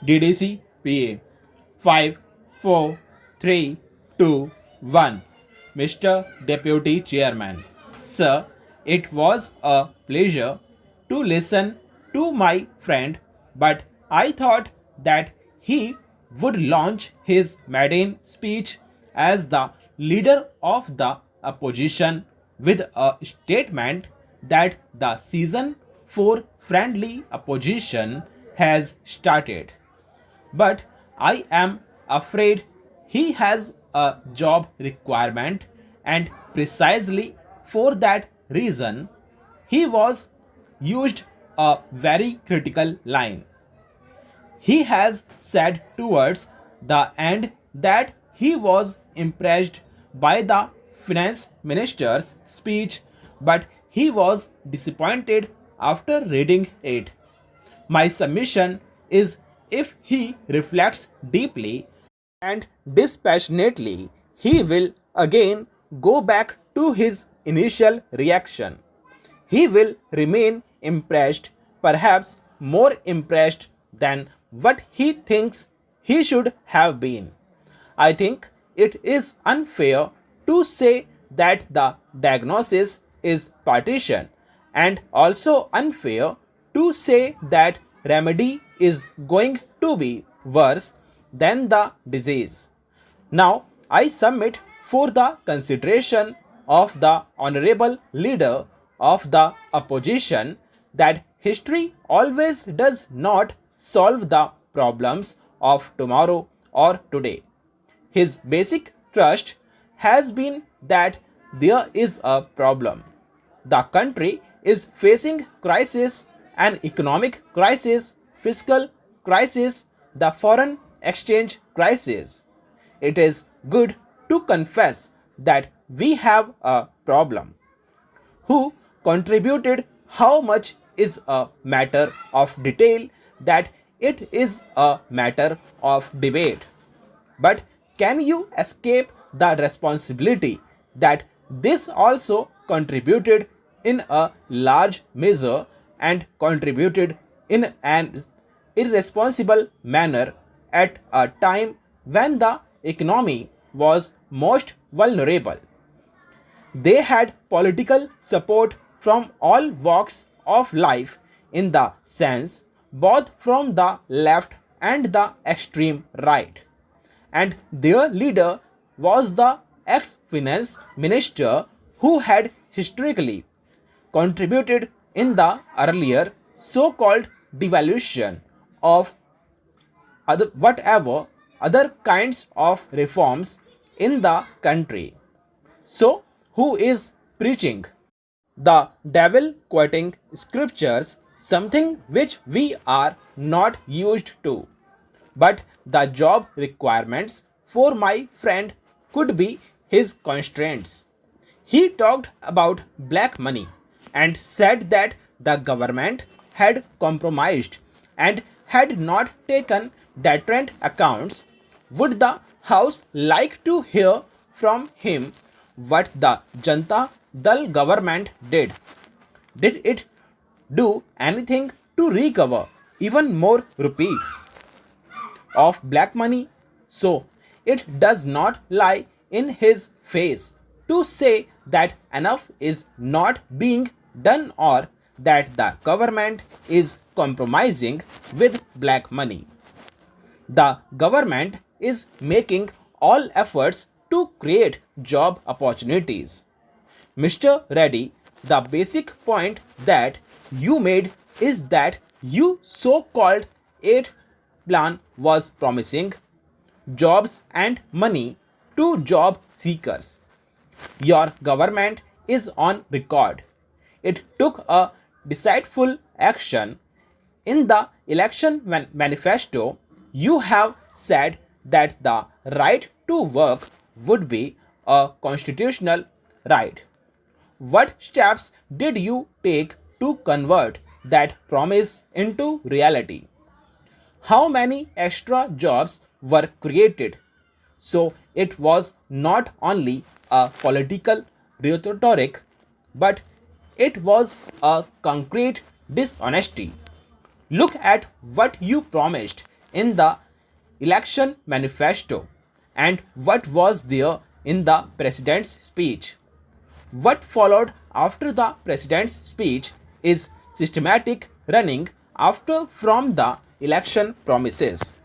DDC PA 5, 4, 3, 2, 1. Mr. Deputy Chairman, Sir, it was a pleasure to listen to my friend, but I thought that he would launch his maiden speech as the leader of the opposition with a statement that the season for friendly opposition has started. But I am afraid he has a job requirement, and precisely for that reason, he was used a very critical line. He has said towards the end that he was impressed by the finance minister's speech, but he was disappointed after reading it. My submission is, if he reflects deeply and dispassionately, he will again go back to his initial reaction. He will remain impressed, perhaps more impressed than what he thinks he should have been. I think it is unfair to say that the diagnosis is partition, and also unfair to say that remedy is going to be worse than the disease. Now I submit for the consideration of the honorable leader of the opposition that history always does not solve the problems of tomorrow or today. His basic trust has been that there is a problem. The country is facing crisis, an economic crisis, fiscal crisis, the foreign exchange crisis. It is good to confess that we have a problem. Who contributed how much is a matter of detail, that it is a matter of debate. But can you escape the responsibility that this also contributed in a large measure, and contributed in an irresponsible manner at a time when the economy was most vulnerable? They had political support from all walks of life, in the sense both from the left and the extreme right, and their leader was the ex-finance minister who had historically contributed in the earlier so-called devaluation of whatever other kinds of reforms in the country. So, who is preaching? The devil quoting scriptures, something which we are not used to. But the job requirements for my friend could be his constraints. He talked about black money and said that the government had compromised and had not taken deterrent accounts. Would the House like to hear from him what the Janta Dal government did? Did it do anything to recover even more rupee of black money? So it does not lie in his face to say that enough is not being done, or that the government is compromising with black money. The government is making all efforts to create job opportunities. Mr. Reddy, the basic point that you made is that you so-called aid plan was promising jobs and money to job seekers. Your government is on record. It took a decideful action. In the election manifesto, you have said that the right to work would be a constitutional right. What steps did you take to convert that promise into reality? How many extra jobs were created? So it was not only a political rhetoric, but it was a concrete dishonesty. Look at what you promised in the election manifesto and what was there in the president's speech? What followed after the president's speech is systematic running after from the election promises.